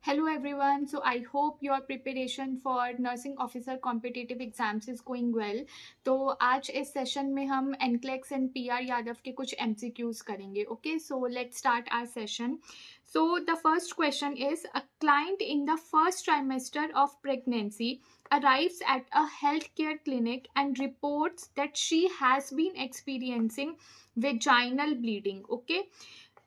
Hello everyone. So I hope your preparation for nursing officer competitive exams is going well. तो आज इस session में हम NCLEX and PR Yadav के कुछ MCQs करेंगे. Okay, so let's start our session. So the first question is, a client in the first trimester of pregnancy arrives at a healthcare clinic and reports that she has been experiencing vaginal bleeding. Okay.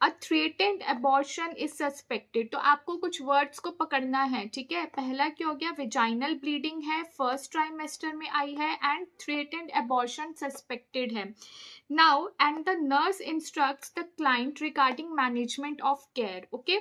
A threatened abortion is suspected. तो आपको कुछ words को पकड़ना है. ठीक है, पहला क्या हो गया, वेजाइनल ब्लीडिंग है, फर्स्ट ट्राइमेस्टर में आई है, एंड थ्रेटेंड अबॉर्शन सस्पेक्टेड है. Now and the nurse instructs the client regarding management of care. Okay,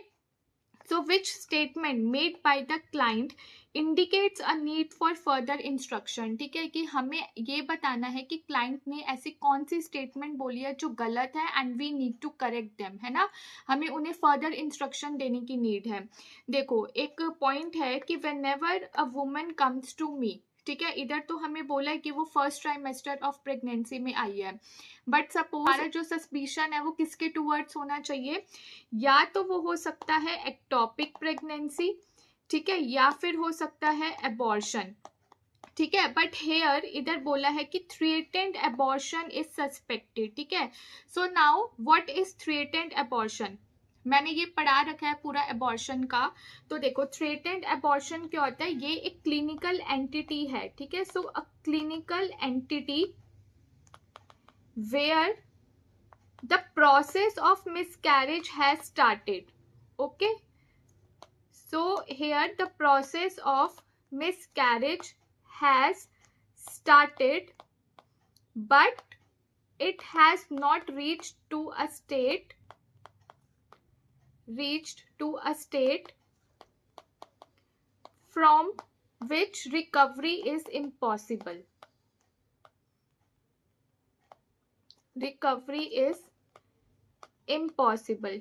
so which statement made by the client indicates a need for further instruction. ठीक है, कि हमें ये बताना है कि क्लाइंट ने ऐसी कौन सी स्टेटमेंट बोली है जो गलत है and we need to correct them, है ना. हमें उन्हें फर्दर इंस्ट्रक्शन देने की नीड है. देखो, एक पॉइंट है कि whenever a woman comes to me, ठीक है, इधर तो हमें बोला है कि वो फर्स्ट ट्राइमेस्टर ऑफ प्रेगनेंसी में आई है, बट सपोज हमारा जो सस्पिशन है वो किसके टूवर्ड्स होना चाहिए, या तो वो हो सकता है एक्टोपिक प्रेगनेंसी, ठीक है, या फिर हो सकता है एबॉर्शन. ठीक है, बट हेयर इधर बोला है कि थ्रेटेंड एबॉर्शन इज सस्पेक्टेड. ठीक है, so now what is threatened abortion. मैंने ये पढ़ा रखा है पूरा एबॉर्शन का. तो देखो, थ्रेटेंड एबॉर्शन क्या होता है, ये एक क्लिनिकल एंटिटी है. ठीक है, so a clinical entity where the process of miscarriage has started. Okay, so here the process of miscarriage has started, but it has not reached to a state from which recovery is impossible.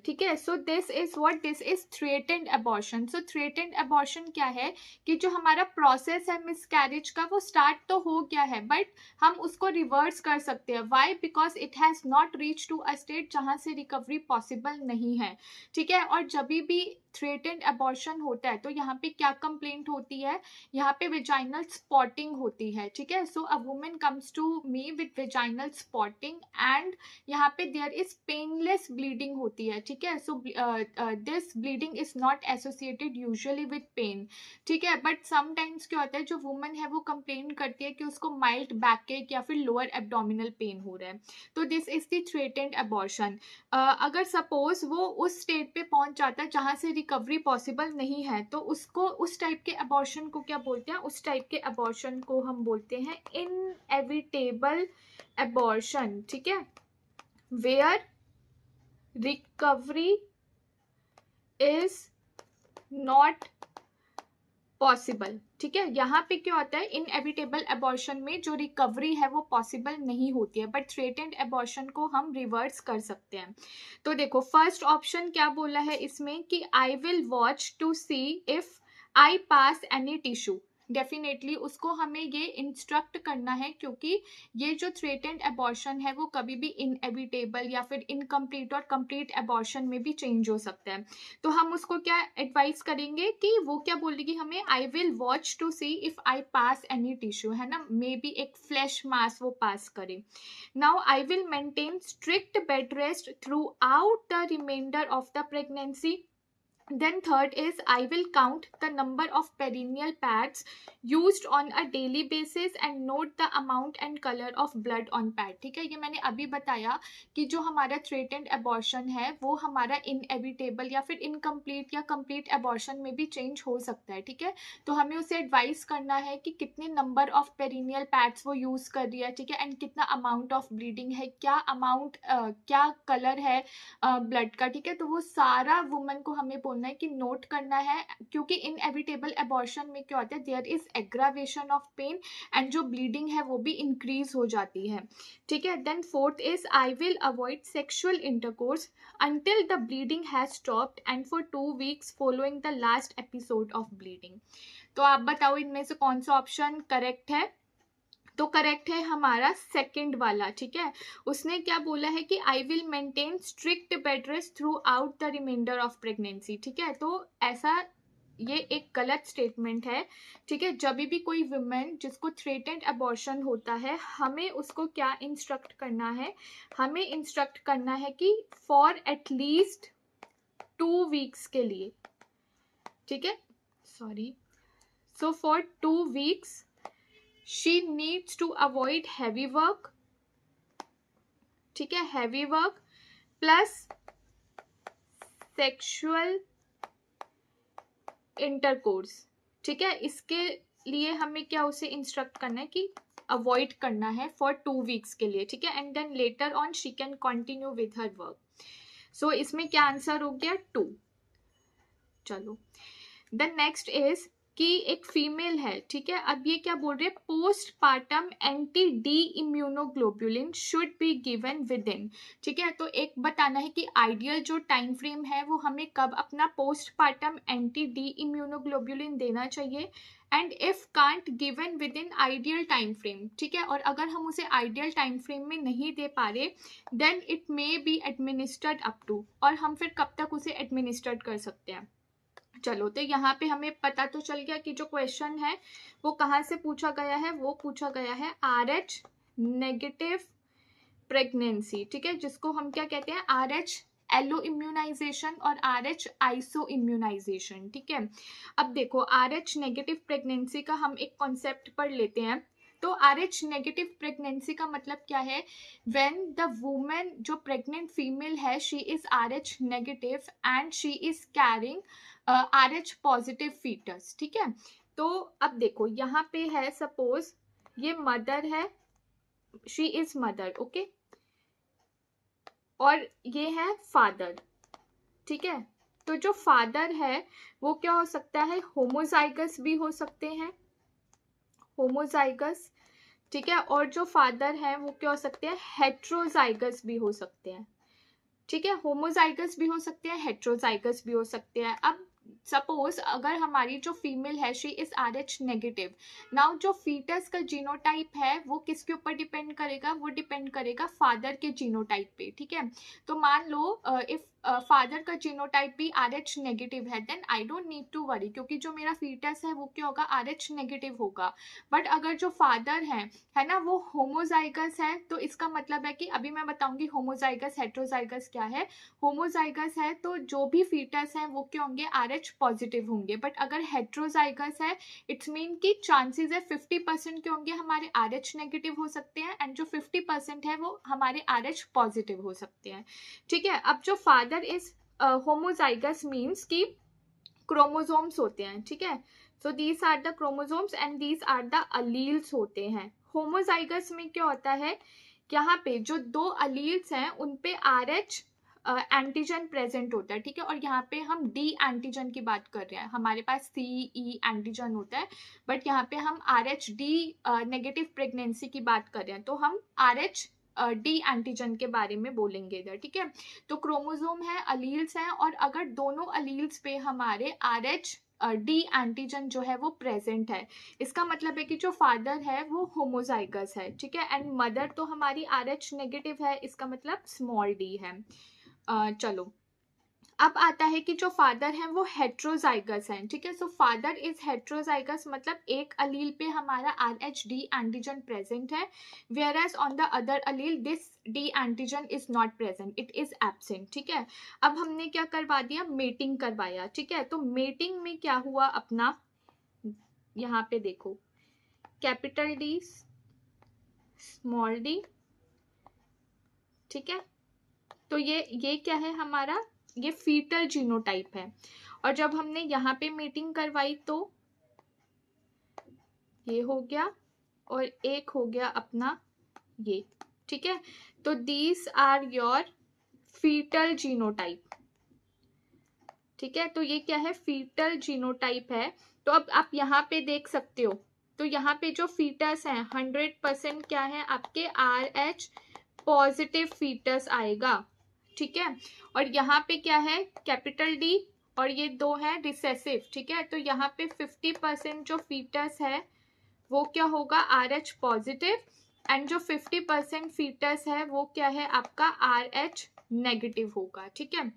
ठीक है, so this is threatened abortion. So threatened abortion क्या है कि जो हमारा process है miscarriage का वो स्टार्ट तो हो गया है, बट हम उसको रिवर्स कर सकते हैं. Why? Because it has not reach to a state जहां से रिकवरी पॉसिबल नहीं है. ठीक है, और जब भी थ्रेटेंड अबॉर्शन होता है तो यहाँ पे क्या कंप्लेंट होती है, यहाँ पे वेजाइनल स्पॉटिंग होती है. ठीक है, so a women comes to me with vaginal spotting and यहाँ पे देयर इज पेनलेस ब्लीडिंग होती है. ठीक है, so this bleeding is not associated usually with pain. ठीक है, बट समटाइम्स क्या होता है, जो वुमन है वो कंप्लेन करती है कि उसको माइल्ड बैकएक या फिर लोअर एब्डोमिनल पेन हो रहा है. तो this is the threatened abortion. अगर सपोज वो उस स्टेट पे पहुंच जाता है जहां से रिकवरी पॉसिबल नहीं है, तो उसको उस टाइप के अबॉर्शन को क्या बोलते हैं, उस टाइप के अबॉर्शन को हम बोलते हैं इनएविटेबल अबॉर्शन. ठीक है, where recovery is not possible. ठीक है, यहाँ पे क्या होता है, इनएविटेबल अबॉर्शन में जो रिकवरी है वो पॉसिबल नहीं होती है, बट थ्रेटेंड अबॉर्शन को हम रिवर्स कर सकते हैं. तो देखो, फर्स्ट ऑप्शन क्या बोला है इसमें कि I will watch to see if I pass any tissue. Definitely उसको हमें ये इंस्ट्रक्ट करना है, क्योंकि ये जो थ्रेटेंड अबॉर्शन है वो कभी भी इनएविटेबल या फिर इनकम्प्लीट और कंप्लीट अबॉर्शन में भी चेंज हो सकता है. तो हम उसको क्या एडवाइस करेंगे कि वो क्या बोलेगी हमें, I will watch to see if I pass any tissue, है ना, मे बी एक फ्लैश मास वो पास करे. Now I will maintain strict bed rest throughout the reminder of the pregnancy. Then third is I will count the number of perineal pads used on a daily basis and note the amount and color of blood on pad. ठीक है, ये मैंने अभी बताया कि जो हमारा threatened abortion है वो हमारा इनएविटेबल या फिर इनकम्प्लीट या कंप्लीट अबॉर्शन में भी चेंज हो सकता है. ठीक है, तो हमें उसे एडवाइस करना है कि कितने नंबर ऑफ पेरिनियल पैड्स वो यूज कर रही है. ठीक है, एंड कितना अमाउंट ऑफ ब्लीडिंग है, क्या अमाउंट क्या कलर है ब्लड का. ठीक है, तो वो सारा वुमन को हमें है कि नोट करना है, क्योंकि इनएविटेबल अबॉर्शन में क्या होता है, there is aggravation of pain and जो ब्लीडिंग है वो भी इंक्रीज हो जाती है. ठीक है, then fourth is I will avoid sexual intercourse until the bleeding has stopped and for 2 weeks following the last episode of bleeding. तो आप बताओ इनमें से कौन सा ऑप्शन करेक्ट है. तो करेक्ट है हमारा सेकंड वाला. ठीक है, उसने क्या बोला है कि I will maintain strict bed rest throughout the reminder of pregnancy. ठीक है, तो ऐसा ये एक गलत स्टेटमेंट है, ठीक है। जब भी कोई वुमेन जिसको थ्रेटेंड अबॉर्शन होता है, हमें उसको क्या इंस्ट्रक्ट करना है, हमें इंस्ट्रक्ट करना है कि फॉर एटलीस्ट 2 वीक्स के लिए, ठीक है, sorry, so for 2 weeks she needs to avoid heavy work, ठीक है, heavy work plus sexual intercourse, ठीक है। इसके लिए हमें क्या उसे इंस्ट्रक्ट करना है कि अवॉइड करना है फॉर 2 वीक्स के लिए, ठीक है, and then later on she can continue with her work. So इसमें क्या आंसर हो गया 2। चलो, द नेक्स्ट इज कि एक फीमेल है, ठीक है। अब ये क्या बोल रहे हैं, post partum anti D immunoglobulin should be given with in, ठीक है। तो एक बताना है कि आइडियल जो टाइम फ्रेम है वो हमें कब अपना post partum anti D immunoglobulin देना चाहिए, and if can't given with in ideal time frame, ठीक है। और अगर हम उसे आइडियल टाइम फ्रेम में नहीं दे पा रहे, then it may be administered up to, और हम फिर कब तक उसे एडमिनिस्टर्ड कर सकते हैं। चलो, तो यहाँ पे हमें पता तो चल गया कि जो क्वेश्चन है वो कहाँ से पूछा गया है, वो पूछा गया है RH नेगेटिव प्रेगनेंसी, ठीक है, जिसको हम क्या कहते हैं, RH एलो इम्यूनाइजेशन और RH आइसो इम्यूनाइजेशन, ठीक है। अब देखो, RH नेगेटिव प्रेगनेंसी का हम एक कॉन्सेप्ट पढ़ लेते हैं। तो RH नेगेटिव प्रेगनेंसी का मतलब क्या है, व्हेन द वुमेन जो प्रेग्नेंट फीमेल है, she is RH negative and she is carrying RH positive foetus, ठीक है। तो अब देखो यहाँ पे है, सपोज ये मदर है, शी इज मदर, ओके, और ये है फादर, ठीक है। तो जो फादर है वो क्या हो सकता है, होमोजाइगस भी हो सकते हैं, होमोजाइगस, ठीक है, और जो फादर है वो क्या हो सकते हैं, हेट्रोजाइगस भी हो सकते हैं, ठीक है। होमोजाइगस भी हो सकते हैं, हेट्रोजाइगस भी हो सकते हैं। अब सपोज अगर हमारी जो फीमेल है she is RH negative, now जो फीटस का जीनोटाइप है वो किसके ऊपर डिपेंड करेगा, वो डिपेंड करेगा फादर के जीनोटाइप पे, ठीक है। तो मान लो इफ फादर का जीनोटाइप भी RH नेगेटिव है, then I don't need to worry, क्योंकि जो मेरा फीटस है वो क्या होगा, RH नेगेटिव होगा। बट अगर जो फादर है ना, वो होमोजाइगस है, तो इसका मतलब है कि अभी मैं बताऊंगी होमोजाइगस हेट्रोजाइगस क्या है। होमोजाइगस है तो जो भी फीटस है वो क्या होंगे, RH पॉजिटिव होंगे। बट अगर हेट्रोजाइगस है, इट्स मीन कि चांसेस है 50% के होंगे हमारे RH नेगेटिव हो सकते हैं, एंड जो 50% है वो हमारे RH पॉजिटिव हो सकते हैं, ठीक है। अब जो फादर इज होमोजाइगस मीन्स कि क्रोमोसोम्स होते हैं, ठीक है। So these are the chromosomes and these are the alleles होते हैं। होमोजाइगस में क्या होता है, यहाँ पे जो 2 अलील्स हैं उन पे RH एंटीजन प्रेजेंट होता है, ठीक है। और यहाँ पे हम D एंटीजन की बात कर रहे हैं, हमारे पास CE एंटीजन होता है, बट यहाँ पे हम RH D नेगेटिव प्रेगनेंसी की बात कर रहे हैं, तो हम RH D एंटीजन के बारे में बोलेंगे इधर, ठीक है। तो क्रोमोसोम है, अलील्स हैं, और अगर दोनों अलील्स पे हमारे RH D एंटीजन जो है वो प्रेजेंट है, इसका मतलब है कि जो फादर है वो होमोजाइगस है, ठीक है, एंड मदर तो हमारी RH नेगेटिव है, इसका मतलब स्मॉल d है। चलो, अब आता है कि जो फादर हैं वो हेट्रोजाइगस हैं, ठीक है। सो फादर इज हेट्रोजाइगस, मतलब एक अलील पे हमारा RH D एंटीजन प्रेजेंट है, whereas on the other allele this D antigen is not present, it is absent, ठीक है। अब हमने क्या करवा दिया, मेटिंग करवाया, ठीक है। तो मेटिंग में क्या हुआ अपना, यहाँ पे देखो, कैपिटल D स्मॉल d, ठीक है। तो ये क्या है हमारा, ये फीटल जीनोटाइप है। और जब हमने यहाँ पे मीटिंग करवाई तो ये हो गया, और एक हो गया अपना ये, ठीक है। तो these are your foetal genotype, ठीक है। तो ये क्या है, फीटल जीनोटाइप है। तो अब आप यहाँ पे देख सकते हो, तो यहाँ पे जो फीटस है 100% क्या है, आपके RH पॉजिटिव फीटस आएगा, ठीक है। और यहाँ पे क्या है, कैपिटल D, और ये 2 है रिसेसिव, ठीक है। तो यहाँ पे 50% जो फीटस है वो क्या होगा, RH पॉजिटिव, एंड जो 50% फीटस है वो क्या है आपका RH नेगेटिव होगा, ठीक है।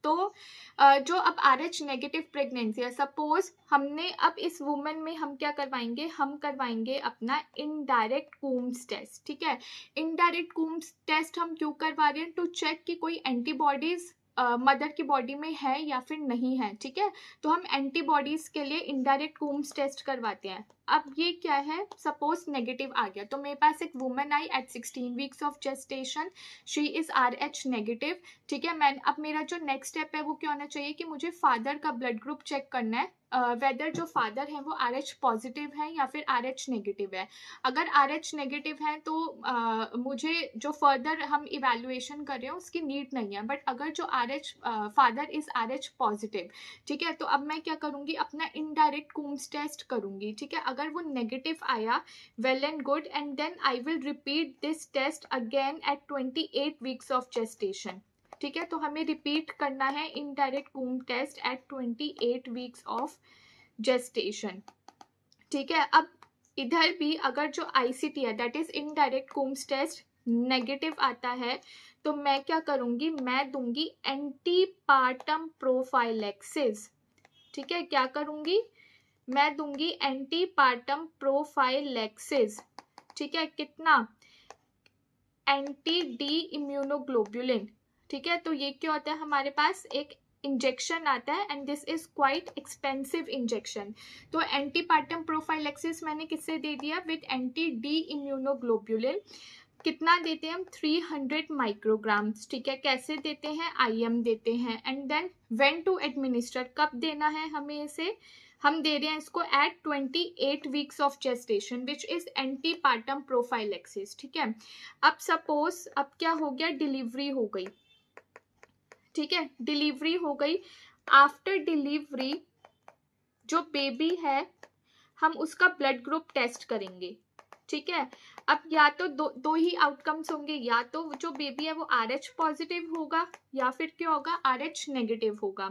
तो जो अब RH नेगेटिव प्रेगनेंसी है, सपोज हमने अब इस वुमेन में हम क्या करवाएंगे, हम करवाएंगे अपना इनडायरेक्ट कूम्स टेस्ट, ठीक है। इनडायरेक्ट कूम्स टेस्ट हम क्यों करवा रहे हैं, टू चेक कि कोई एंटीबॉडीज मदर की बॉडी में है या फिर नहीं है, ठीक है। तो हम एंटीबॉडीज के लिए इनडायरेक्ट कूम्स टेस्ट करवाते हैं। अब ये क्या है, सपोज नेगेटिव आ गया, तो मेरे पास एक women I at 16 weeks of gestation, she is RH negative, ठीक है। मैं अब मेरा जो नेक्स्ट स्टेप है वो क्या होना चाहिए कि मुझे फादर का ब्लड ग्रुप चेक करना है, वेदर जो फादर है वो RH पॉजिटिव है या फिर RH नेगेटिव है। अगर RH नेगेटिव है तो मुझे जो फर्दर हम इवेल्युएशन कर रहे हैं उसकी नीड नहीं है, बट अगर जो फादर इज RH पॉजिटिव, ठीक है, तो अब मैं क्या करूंगी, अपना इनडायरेक्ट कूम्स टेस्ट करूंगी, ठीक है। अगर वो नेगेटिव आया, well and good, and then I will repeat this test again at 28 weeks of gestation, ठीक है। तो हमें रिपीट करना है indirect Coombs test at 28 weeks of gestation, ठीक है। अब इधर भी अगर जो ICT है, that is indirect Coombs test, negative आता है, तो मैं क्या करूंगी, मैं दूंगी एंटीपार्टम प्रोफाइलेक्सिस, ठीक है। क्या करूंगी, मैं दूंगी एंटीपार्टम प्रोफाइलेक्सिस, ठीक है। कितना, एंटी-D इम्यूनोग्लोबुलिन, ठीक है। तो ये क्या होता है, हमारे पास एक इंजेक्शन आता है and this is quite expensive injection. तो एंटीपार्टम प्रोफाइलेक्सिस मैंने किससे दे दिया, विद एंटी-D इम्यूनोग्लोबुलिन। कितना देते हैं हम, 300 माइक्रोग्राम्स, ठीक है। कैसे देते हैं, IM देते हैं। And then when to administer, कब देना है हमें इसे, हम दे रहे हैं इसको at 28 weeks of gestation, which is antepartum prophylaxis, ठीक है। अब सपोज अब क्या हो गया, डिलीवरी हो गई, ठीक है, डिलीवरी हो गई। आफ्टर डिलीवरी जो बेबी है हम उसका ब्लड ग्रुप टेस्ट करेंगे, ठीक है। अब या तो दो ही आउटकम्स होंगे, या तो जो बेबी है वो RH पॉजिटिव होगा या फिर क्या होगा, RH नेगेटिव होगा।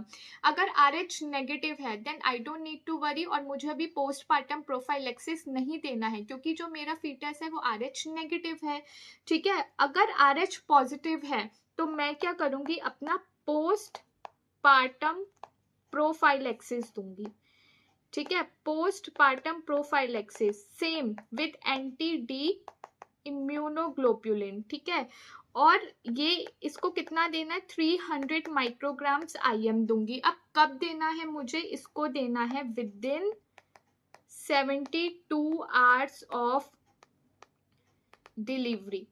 अगर RH नेगेटिव है then I don't need to worry, और मुझे अभी पोस्टपार्टम प्रोफाइलेक्सिस नहीं देना है क्योंकि जो मेरा फीटस है वो RH नेगेटिव है, ठीक है। अगर RH पॉजिटिव है तो मैं क्या करूंगी, अपना पोस्टपार्टम प्रोफाइलेक्सिस दूंगी, ठीक है। Postpartum prophylaxis same with anti D immunoglobulin, ठीक है। और ये इसको कितना देना है, 300 माइक्रोग्राम्स IM दूंगी। अब कब देना है मुझे, इसको देना है within 72 hours of delivery,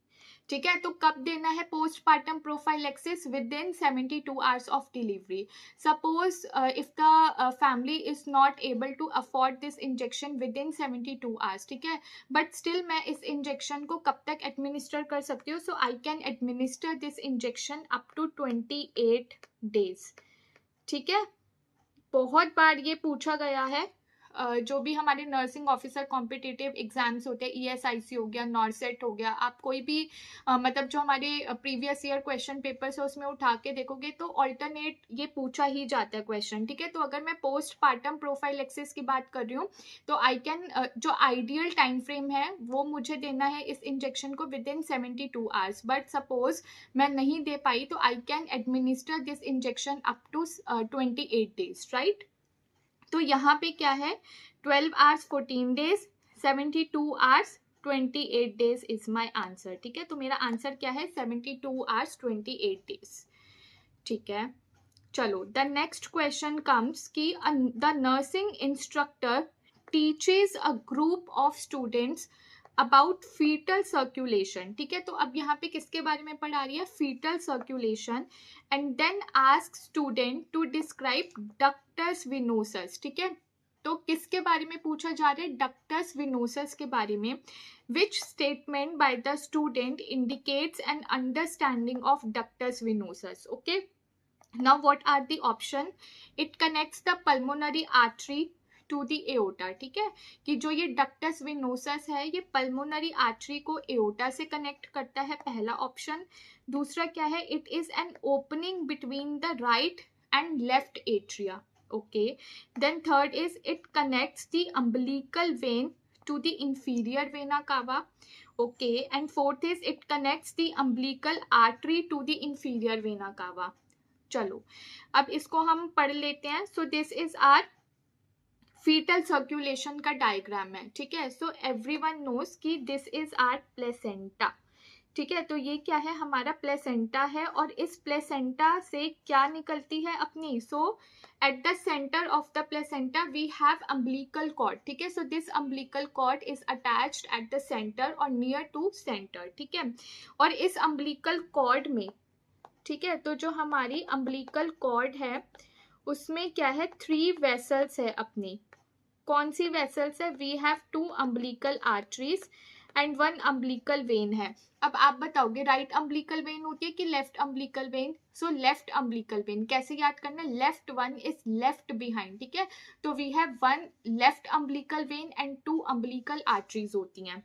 ठीक है। तो कब देना है postpartum prophylaxis, within 72 hours of delivery. Suppose if the family is not able to afford this injection within 72 hours, ठीक है, बट स्टिल मैं इस इंजेक्शन को कब तक एडमिनिस्टर कर सकती हूँ, so I can administer this injection up to 28 days, ठीक है। बहुत बार ये पूछा गया है, जो भी हमारे नर्सिंग ऑफिसर कॉम्पिटिटिव एग्जाम्स होते हैं, ESIC हो गया, नॉर्सेट हो गया, आप कोई भी मतलब जो हमारे प्रीवियस ईयर क्वेश्चन पेपर्स है उसमें उठा के देखोगे तो ऑल्टरनेट ये पूछा ही जाता है क्वेश्चन, ठीक है। तो अगर मैं पोस्टपार्टम प्रोफाइलेक्सिस की बात कर रही हूँ तो आई कैन जो आइडियल टाइम फ्रेम है वो मुझे देना है इस इंजेक्शन को within 72 hours, but suppose मैं नहीं दे पाई तो I can administer this injection up to 28 days, right. तो यहाँ पे क्या है, 12 hours 14 days, 72 hours 28 days is my answer, ठीक है। तो मेरा आंसर क्या है, 72 आवर्स 28 डेज, ठीक है। चलो द नेक्स्ट क्वेश्चन कम्स कि the nursing instructor teaches a group of students about foetal circulation, ठीक है। तो अब यहाँ पे किसके बारे में पढ़ा रही है, foetal circulation, and then ask student to describe ductus venosus, ठीक है। तो किसके बारे में पूछा जा रहा है, डक्टस विनोसस के बारे में। Which statement by the student indicates an understanding of ductus venosus, okay. Now what are the option, it connects the pulmonary artery to the aorta, ठीक है, कि जो ये डक्टस विनोसस है ये पल्मोनरी आर्टरी को एओटा से कनेक्ट करता है, पहला ऑप्शन। दूसरा क्या है, it is an opening between the right and left atria, okay. Then third is it connects the umbilical when to the inferior vena cava, okay, and fourth is it connects the umbilical artery to the inferior vena cava, चलो अब इसको हम पढ़ लेते हैं. So this is our foetal circulation का diagram है. ठीक है, सो एवरीवन नोस कि दिस इज आर प्लेसेंटा. ठीक है, तो ये क्या है, हमारा प्लेसेंटा है. और इस प्लेसेंटा से क्या निकलती है अपनी, so at the centre of the placenta we have umbilical cord. ठीक है, so this umbilical cord is attached at the centre और नियर टू सेंटर. ठीक है, और इस अम्बिलिकल कॉर्ड में, ठीक है, तो जो हमारी अम्बिलिकल कॉर्ड है उसमें क्या है, 3 वेसल्स है अपनी. कौन सी वेसल्स है, वी हैव 2 umbilical arteries and 1 umbilical vein है. अब आप बताओगे राइट अम्बिलिकल वेन होती है कि left umbilical vein. So left umbilical vein कैसे याद करना, left one is left behind. ठीक है, तो we have 1 left umbilical vein and 2 umbilical arteries होती हैं.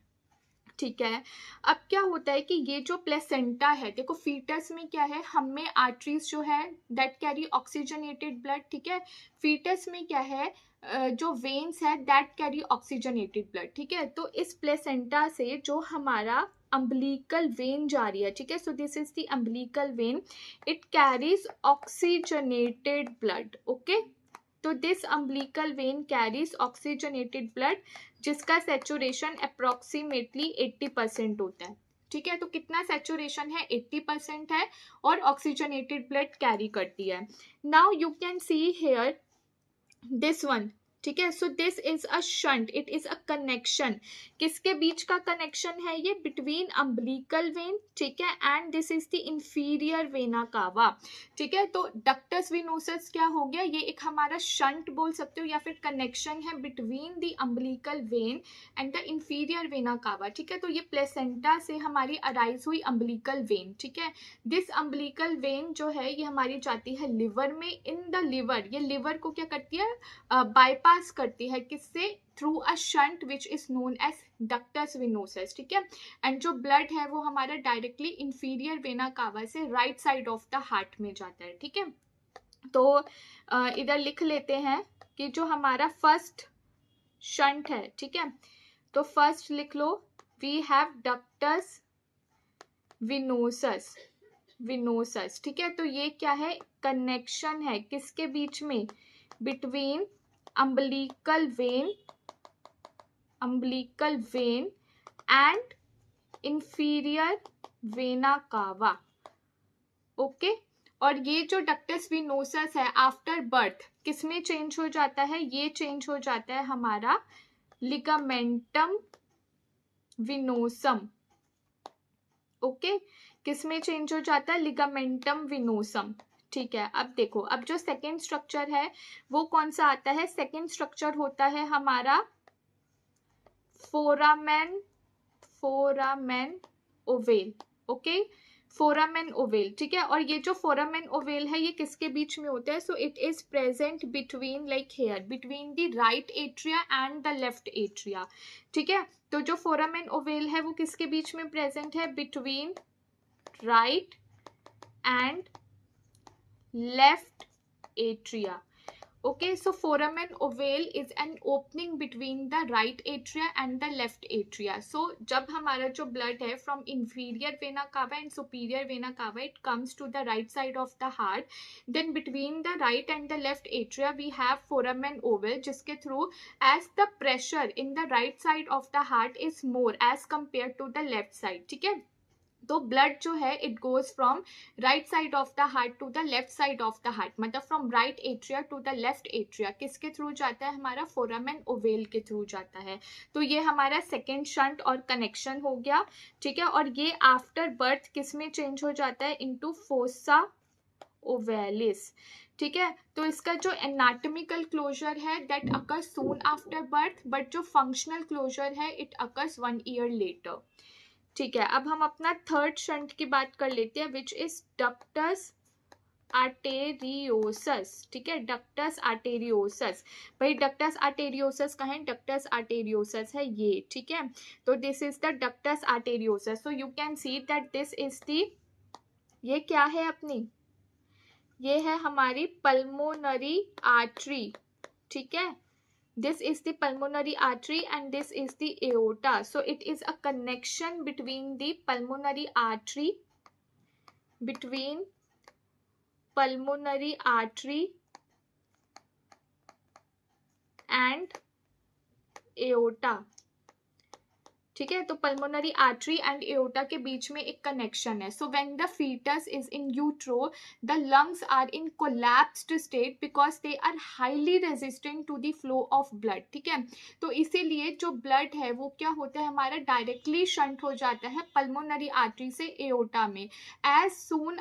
ठीक है, अब क्या होता है कि ये जो प्लेसेंटा है, देखो फीटस में क्या है, हम में आर्टरीज जो है दैट कैरी ऑक्सीजनेटेड ब्लड. ठीक है, फीटस में क्या है, जो वेन्स है दैट कैरी ऑक्सीजनेटेड ब्लड. ठीक है, तो इस प्लेसेंटा से जो हमारा अम्बिलिकल वेन जा रही है, ठीक है, so this is the umbilical vein, it carries oxygenated blood. Okay, तो this umbilical vein carries oxygenated blood जिसका सेचुरेशन अप्रोक्सीमेटली 80% होता है. ठीक है, तो कितना सेचुरेशन है, 80% है और ऑक्सीजनेटेड ब्लड कैरी करती है. Now you can see here this one. ठीक है, so this is a shunt, it is a connection. किसके बीच का कनेक्शन है ये, बिटवीन अम्बिलिकल वेन. ठीक है, and this is the inferior vena कावा. ठीक है, तो डक्टस विनोसस क्या हो गया, ये एक हमारा शंट बोल सकते हो या फिर कनेक्शन है between the umbilical vein and the inferior vena कावा. ठीक है, तो ये प्लेसेंटा से हमारी अराइज हुई अम्बिलिकल वेन. ठीक है, दिस अम्बिलिकल वेन जो है ये हमारी जाती है लिवर में. इन द लिवर, ये लिवर को क्या करती है, बाईपास करती है, किससे, through a shunt which is known as ductus venosus. ठीक है, एंड जो ब्लड है वो हमारा डायरेक्टली इंफीरियर वेना कावा से right side of the heart में जाता है. ठीक है, तो इधर लिख लेते हैं कि जो हमारा फर्स्ट शंट है, ठीक है, तो फर्स्ट लिख लो, we have ductus venosus. Venosus, ठीक है, तो ये क्या है, कनेक्शन है किसके बीच में, between umbilical vein and inferior vena कावा. ओके, और ये जो डक्टस विनोसस है आफ्टर बर्थ किसमें चेंज हो जाता है, ये चेंज हो जाता है हमारा लिगामेंटम विनोसम. ओके, किसमें चेंज हो जाता है, लिगामेंटम विनोसम. ठीक है, अब देखो, अब जो सेकेंड स्ट्रक्चर है वो कौन सा आता है, सेकेंड स्ट्रक्चर होता है हमारा foramen ovale. Okay, foramen ovale. ठीक है, और ये जो फोरामेन ओवेल है ये किसके बीच में होता है, so it is present between like here, between the right atria and the left atria. ठीक है, तो जो फोरामेन ओवेल है वो किसके बीच में प्रेजेंट है, between right and left atria. Okay, so foramen ovale is an opening between the right atria and the left atria. So जब हमारा जो blood है from inferior vena cava and superior vena cava, it comes to the right side of the heart. Then between the right and the left atria we have foramen ovale, जिसके through as the pressure in the right side of the heart is more as compared to the left side. ठीक है, तो blood जो है it goes from right side of the heart to the left side of the heart, मतलब from right atria to the left atria. किसके through जाता है, हमारा फोरामेन ओवेल के थ्रू जाता है. तो ये हमारा सेकेंड शंट और कनेक्शन हो गया. ठीक है, और ये आफ्टर बर्थ किस में चेंज हो जाता है, इनटू फोसा ओवेलिस. ठीक है, तो इसका जो एनाटॉमिकल क्लोजर है that occurs soon after birth, but जो फंक्शनल क्लोजर है इट अकर्स 1 ईयर लेटर. ठीक है, अब हम अपना थर्ड शंट की बात कर लेते हैं विच इज डक्टस आर्टेरियोसस. ठीक है, डक्टस आर्टेरियोसस. भाई डक्टस आर्टेरियोसस कहाँ है, डक्टस आर्टेरियोसस है ये. ठीक है, तो this is the ductus arteriosus. So you can see that this is the, ये क्या है अपनी, ये है हमारी पल्मोनरी आर्टरी. ठीक है, this is the pulmonary artery and this is the aorta. So it is a connection between the pulmonary artery, between pulmonary artery and aorta, ठीक है। तो पल्मोनरी आर्टरी एंड एओर्टा के बीच में एक कनेक्शन है। So when the foetus is in utero the lungs are in collapsed state because they are highly resistant to the flow of blood, ठीक है। तो इसीलिए जो ब्लड है वो क्या होता है हमारा डायरेक्टली शंट हो जाता है पल्मोनरी आर्टरी से एओर्टा में as soon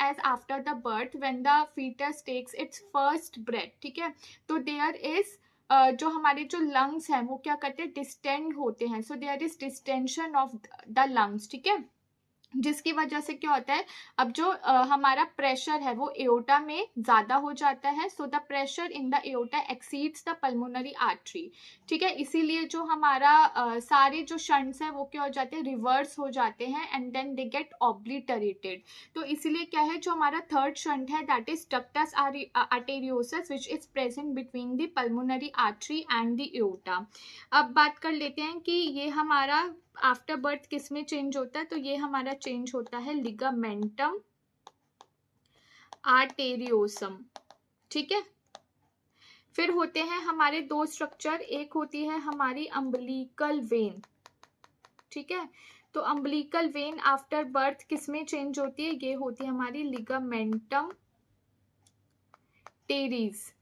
as after the birth when the foetus takes its first breath, ठीक है। तो देयर इज जो हमारे जो लंग्स हैं वो क्या करते हैं, डिस्टेंड होते हैं। So there is distension of the lungs, ठीक है, जिसकी वजह से क्या होता है, अब जो हमारा प्रेशर है वो एओर्टा में ज्यादा हो जाता है। So the pressure in the aorta exceeds the pulmonary artery, ठीक है। इसीलिए जो हमारा सारे जो शंट्स हैं वो क्या हो जाते हैं, रिवर्स हो जाते हैं and then they get obliterated. तो इसीलिए क्या है, जो हमारा थर्ड शंट है that is ductus arteriosus which is present between the pulmonary artery and the aorta. अब बात कर लेते हैं कि ये हमारा आफ्टर बर्थ किस में चेंज होता है। तो ये हमारा चेंज होता है लिगामेंटम आर्टेरियोसम, ठीक है। फिर होते हैं हमारे दो स्ट्रक्चर, एक होती है हमारी अम्बिलिकल वेन, ठीक है। तो अम्बिलिकल वेन आफ्टर बर्थ किस में चेंज होती है, ये होती है हमारी लिगामेंटम टेरीज,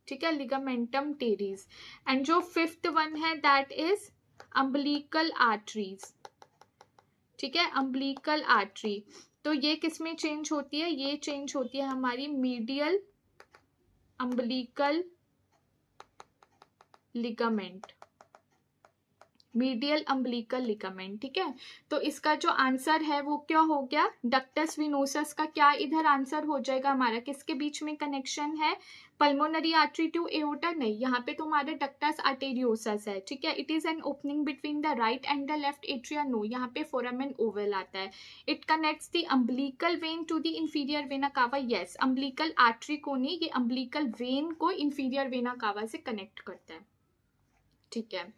ठीक है, लिगामेंटम टेरीज। एंड जो फिफ्थ वन है दैट इज अम्बिलिकल आर्टरीज, ठीक है, अम्बिलिकल आर्टरी। तो ये किस में चेंज होती है, ये चेंज होती है हमारी medial umbilical ligament, medial umbilical ligament, ठीक है। तो इसका जो आंसर है वो क्या हो गया, डक्टस विनोसस का क्या इधर आंसर हो जाएगा हमारा, किसके बीच में कनेक्शन है, पल्मोनरी आर्टरी टू एओर्टा, नहीं, यहाँ पे तो हमारा डक्टस आर्टेरियोसस है, ठीक है। It is an opening between the right and the left atria, no, यहाँ पे फोरामेन ओवल आता है। It connects the umbilical vein to the inferior vena cava, yes, umbilical artery को नहीं, ये अम्बिलिकल वेन को इंफीरियर वेना कावा से connect करता है, ठीक है।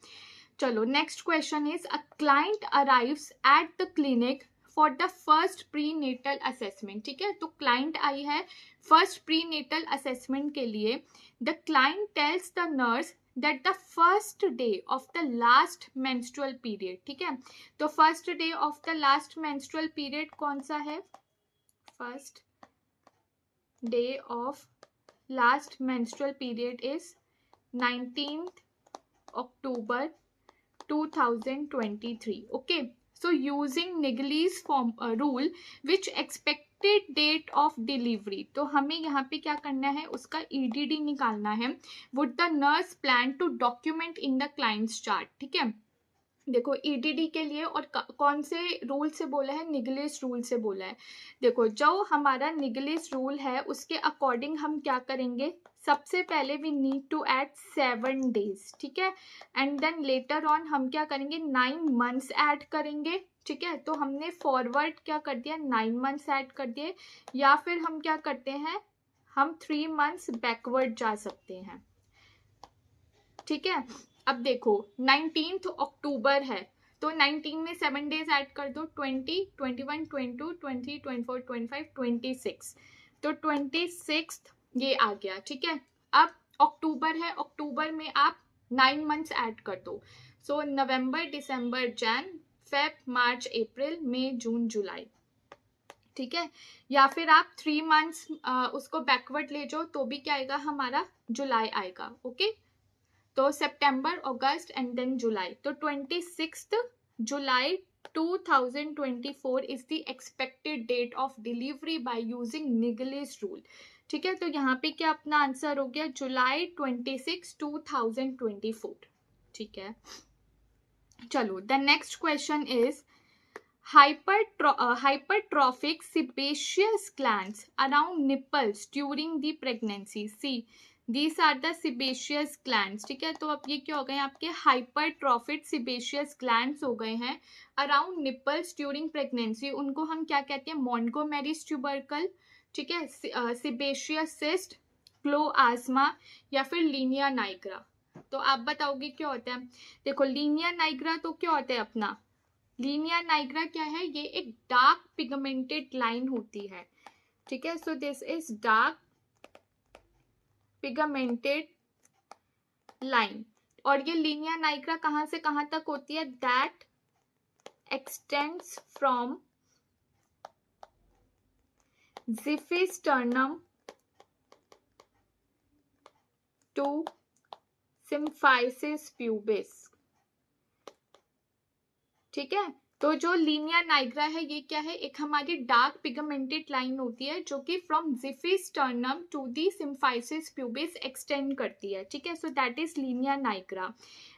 चलो next question is a client arrives at the clinic for the first prenatal assessment, ठीक है। तो क्लाइंट आई है फर्स्ट प्री नेटल असेसमेंट के लिए। The client tells the nurse that the first day of the last menstrual period, ठीक है। तो first day of the last menstrual period कौन सा है, first day of last menstrual period is 19th October 2023, okay. So using Niggles rule which expected date of delivery, तो हमें यहाँ पे क्या करना है, उसका EDD निकालना है। would the nurse plan to document in the client's chart, ठीक है। देखो EDD के लिए और कौन से रूल से बोला है, निगलेस रूल से बोला है। देखो जो हमारा निगलेस रूल है उसके अकॉर्डिंग हम क्या करेंगे, सबसे पहले we need to add 7 days, ठीक है। एंड देन लेटर ऑन हम क्या करेंगे, 9 months ऐड करेंगे, ठीक है। तो हमने फॉरवर्ड क्या कर दिया, 9 months ऐड कर दिए, या फिर हम क्या करते हैं, हम 3 months बैकवर्ड जा सकते हैं, ठीक है। अब देखो 19th अक्टूबर है, तो 19 में 7 days ऐड कर दो, 20, 21, 22, 23, 24, 25, 26, तो 26th ये आ गया, ठीक है। अब अक्टूबर है, अक्टूबर में आप 9 months ऐड कर दो, सो नवंबर, दिसंबर, जैन, फेब, मार्च, अप्रैल, मई, जून, जुलाई, ठीक है। या फिर आप 3 months उसको बैकवर्ड ले जाओ तो भी क्या आएगा हमारा, जुलाई आएगा, ओके। तो सितंबर, अगस्त एंड देन जुलाई, तो 26th July 2024 is the expected date of delivery by using Naegele's rule, ठीक है। तो यहाँ पे क्या अपना आंसर हो गया, जुलाई 26, 2024, ठीक है। चलो the next question is hypertrophic sebaceous glands around nipples during the pregnancy, see these are the sebaceous glands, ठीक है। तो अब ये क्या हो गए आपके hypertrophic sebaceous glands हो गए हैं around nipples during pregnancy, उनको हम क्या कहते हैं, Montgomery's tubercle, ठीक है, sebaceous cyst, क्लोआस्मा, या फिर लीनिया नाइग्रा। तो आप बताओगे क्या होता है, देखो लीनिया नाइग्रा तो क्या होता है अपना, लीनिया नाइग्रा क्या है, ये एक डार्क पिगमेंटेड लाइन होती है, ठीक है, so this is dark pigmented line. और ये लीनिया नाइग्रा कहाँ से कहाँ तक होती है? That extends from xiphisternum to symphysis pubis. ठीक है, तो जो लीनिया नाइग्रा है ये क्या है? एक हमारी डार्क पिगमेंटेड लाइन होती है जो कि from xiphisternum to the symphysis pubis extend करती है। ठीक है, so that is linea nigra.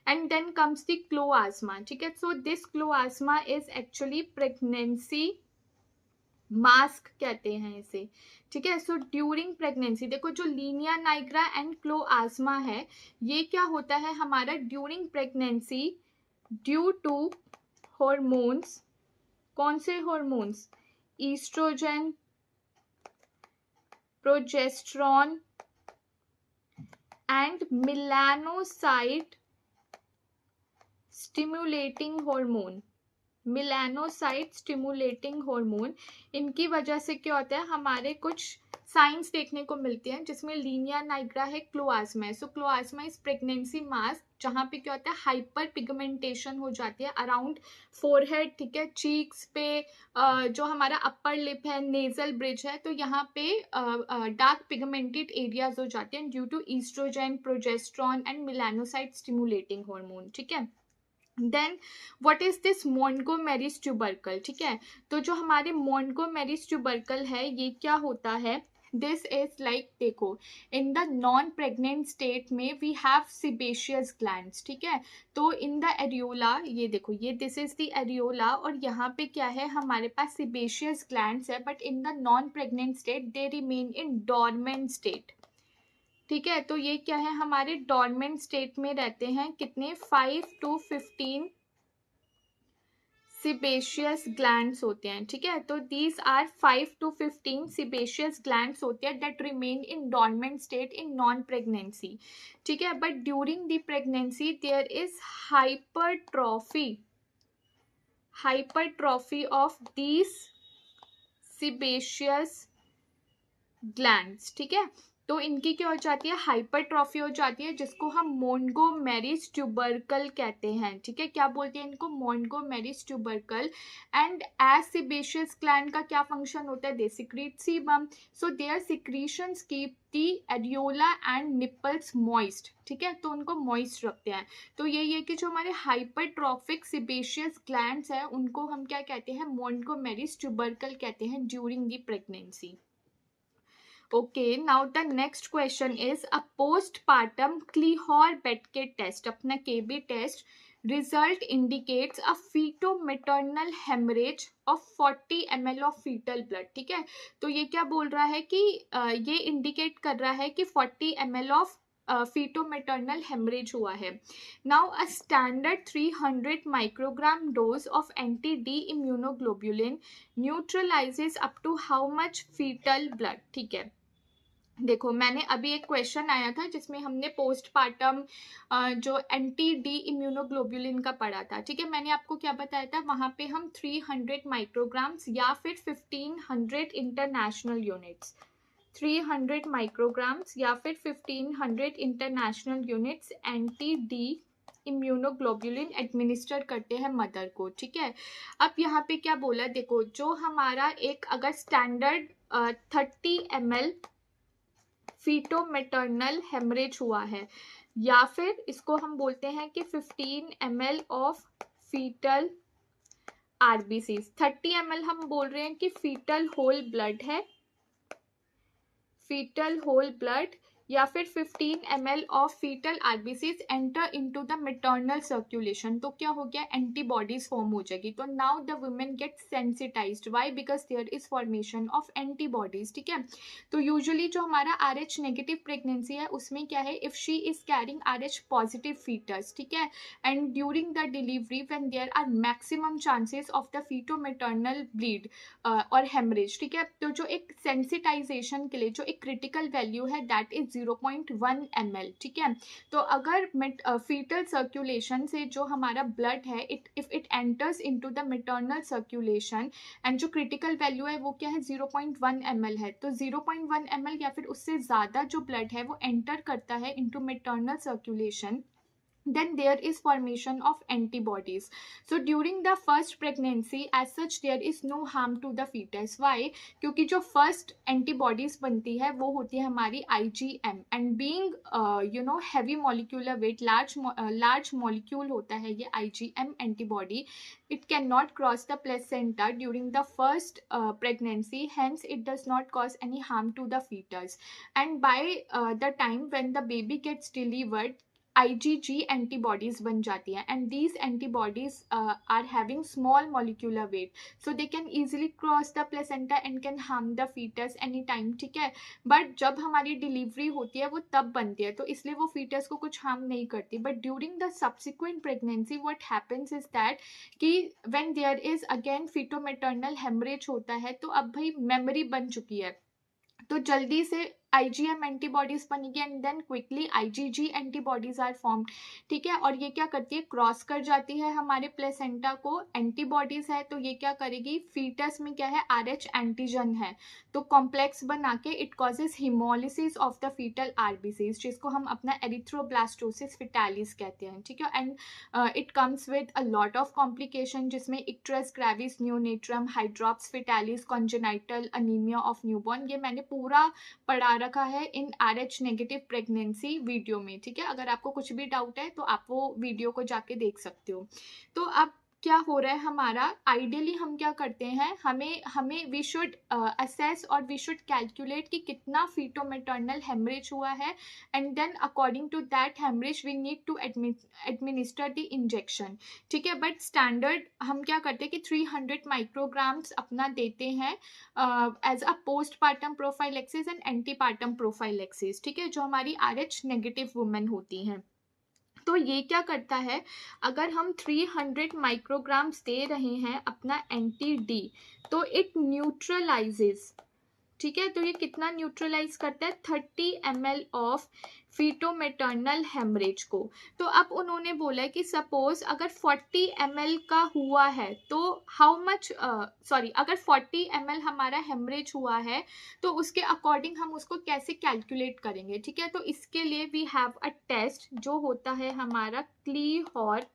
And then comes the chloasma. ठीक है, so this chloasma is actually pregnancy mask कहते हैं इसे। ठीक है, सो ड्यूरिंग प्रेगनेंसी, देखो जो लीनिया नाइग्रा एंड क्लोआस्मा है ये क्या होता है हमारा during pregnancy due to hormones. कौन से hormones? Oestrogen, progesterone and melanocyte stimulating hormone. Melanocyte stimulating hormone, इनकी वजह से क्या होता है हमारे कुछ साइंस देखने को मिलते हैं जिसमें लीनिया नाइग्रा है, क्लोआस्मा है। सो क्लोआस्मा इज प्रेगनेंसी मास्क, जहाँ पे क्या होता है हाइपर पिगमेंटेशन हो जाती है अराउंड फोरहेड। ठीक है, चीक्स पे जो हमारा अपर लिप है, नेजल ब्रिज है, तो यहाँ पे डार्क पिगमेंटेड एरियाज हो जाते हैं due to oestrogen, progesterone and melanocyte stimulating hormone. ठीक है, then what is this Montgomery's tubercle. ठीक है, तो जो हमारे मोंटगोमेरीज ट्यूबरकल है ये क्या होता है? दिस इज लाइक, देखो in the non pregnant state में वी हैव सिबेशियस ग्लैंड्स। ठीक है, तो इन द एरियोला, ये देखो ये दिस इज द एरियोला और यहाँ पे क्या है हमारे पास सिबेशियस ग्लैंड्स है, but in the non pregnant state they remain in dormant state. ठीक है, तो ये क्या है हमारे डॉर्मेंट स्टेट में रहते हैं कितने? 5 to 15 सिबेशियस ग्लैंड्स होते हैं। ठीक है, तो these are 5 to 15 sebaceous glands होते हैं that remain in dormant state in non pregnancy. ठीक है, but during the pregnancy there is hypertrophy of these sebaceous glands. ठीक है, तो इनकी क्या हो जाती है? हाइपरट्रॉफी हो जाती है, जिसको हम मोंटगोमेरीज ट्यूबरकल कहते हैं। ठीक है, क्या बोलते हैं इनको? Montgomery's tubercle. And as sebaceous gland का क्या फंक्शन होता है? They secrete sebum, so their secretions keep the areola and nipples moist. ठीक है, तो उनको मॉइस्ट रखते हैं। तो यही है कि जो हमारे हाइपरट्रॉफिक सिबेशियस ग्लैंड्स हैं उनको हम क्या कहते हैं? मोंटगोमेरीज ट्यूबरकल कहते हैं during the pregnancy. Okay, now the next question is a postpartum Kleehor-Betke test, अपना KB test result indicates a feto-maternal hemorrhage of 40 ml of fetal blood. ठीक है, तो ये क्या बोल रहा है कि ये इंडिकेट कर रहा है कि 40 ml of feto-maternal hemorrhage हुआ है. Now a standard 300 microgram dose of anti-D immunoglobulin neutralizes up to how much fetal blood. ठीक है, देखो मैंने अभी एक क्वेश्चन आया था जिसमें हमने पोस्टपार्टम जो एंटी डी इम्यूनोग्लोबुलिन का पढ़ा था। ठीक है, मैंने आपको क्या बताया था? वहाँ पे हम 300 माइक्रोग्राम्स या फिर 1500 इंटरनेशनल यूनिट्स, 300 माइक्रोग्राम्स या फिर 1500 international units anti D immunoglobulin administer करते हैं मदर को। ठीक है, अब यहाँ पे क्या बोला? देखो जो हमारा एक अगर standard 30 ml feto maternal haemorrhage हुआ है, या फिर इसको हम बोलते हैं कि 15 ml of fetal RBCs. 30 ml हम बोल रहे हैं कि फीटल होल ब्लड है, फीटल होल ब्लड, या फिर 15 ml of fetal RBCs enter into the maternal circulation, तो क्या हो गया? एंटीबॉडीज फॉर्म हो जाएगी। तो now the women get sensitised, why? Because there is formation of antibodies. ठीक है, तो यूजुअली जो हमारा RH नेगेटिव प्रेगनेंसी है उसमें क्या है? If she is carrying RH positive foetus, ठीक है, and during the delivery when there are maximum chances of the feto maternal bleed और हेमरेज। ठीक है, तो जो एक सेंसिटाइजेशन के लिए जो एक क्रिटिकल वैल्यू है दैट इज 0.1 ml, ठीक है। तो अगर फीटल सर्कुलेशन से जो हमारा ब्लड है, if it enters into the maternal circulation and जो क्रिटिकल वैल्यू है वो क्या है 0.1 ml है, तो 0.1 ml या फिर उससे ज़्यादा जो ब्लड है वो एंटर करता है into maternal circulation, then there is formation of antibodies. So during the first pregnancy as such there is no harm to the fetus. Why? क्योंकि जो first antibodies बनती है वो होती है हमारी IgM and being heavy molecular weight, large molecule होता है ये IgM antibody, it cannot cross the placenta during the first pregnancy, hence it does not cause any harm to the fetus. And by the time when the baby gets delivered, IgG antibodies बन जाती है and these antibodies are having small molecular weight, so they can easily cross the placenta and can harm the fetus anytime, ठीक है। But जब हमारी delivery होती है वो तब बनती है, तो इसलिए वो fetus को कुछ harm नहीं करती। But during the subsequent pregnancy what happens is that कि when there is again feto-maternal hemorrhage होता है, तो अब भाई मेमोरी बन चुकी है, तो जल्दी से IgM एंटीबॉडीज बनेगी and then quickly IgG antibodies are formed, ठीक है। और ये क्या करती है, क्रॉस कर जाती है हमारे प्लेसेंटा को, एंटीबॉडीज है तो ये क्या करेगी, फीटस में क्या है RH एंटीजन है, तो कॉम्प्लेक्स बना के it causes haemolysis of the fetal RBCs, जिसको हम अपना एरिथ्रोब्लास्टोसिस फिटालिस कहते हैं, ठीक है। And it comes with a lot of complication, जिसमें icterus gravis neonatorum, hydrops fetalis, congenital anaemia of newborn, ये मैंने पूरा पढ़ा रखा है इन RH नेगेटिव प्रेगनेंसी वीडियो में, ठीक है। अगर आपको कुछ भी डाउट है तो आप वो वीडियो को जाके देख सकते हो। तो अब क्या हो रहा है हमारा, आइडियली हम क्या करते हैं, हमें वी शुड असेस और वी शुड कैलकुलेट कि कितना फीटो-मैटरनल हेमरेज हुआ है and then according to that haemorrhage we need to administer the injection, ठीक है। बट स्टैंडर्ड हम क्या करते हैं कि 300 माइक्रोग्राम्स अपना देते हैं as a postpartum prophylaxis and antepartum prophylaxis, ठीक है, जो हमारी RH नेगेटिव वुमेन होती हैं। तो ये क्या करता है, अगर हम 300 माइक्रोग्राम्स दे रहे हैं अपना एंटी-D, तो इट न्यूट्रलाइजेस, ठीक है। तो ये कितना न्यूट्रलाइज करता है, 30 ml ऑफ फीटो-मैटरनल हेमरेज को। तो अब उन्होंने बोला है कि सपोज अगर 40 ml का हुआ है तो हाउ मच अगर 40 ml हमारा हेमरेज हुआ है तो उसके अकॉर्डिंग हम उसको कैसे कैलकुलेट करेंगे, ठीक है। तो इसके लिए वी हैव अ टेस्ट जो होता है हमारा क्लीहॉर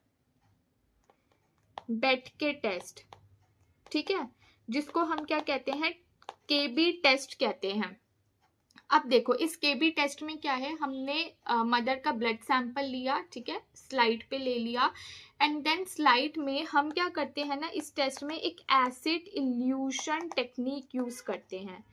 बेटके टेस्ट, ठीक है, जिसको हम क्या कहते हैं, KB टेस्ट कहते हैं। अब देखो इस KB टेस्ट में क्या है, हमने मदर का ब्लड सैंपल लिया, ठीक है, स्लाइड पे ले लिया एंड देन स्लाइड में हम क्या करते हैं ना, इस टेस्ट में एक एसिड इल्यूशन टेक्निक यूज करते हैं,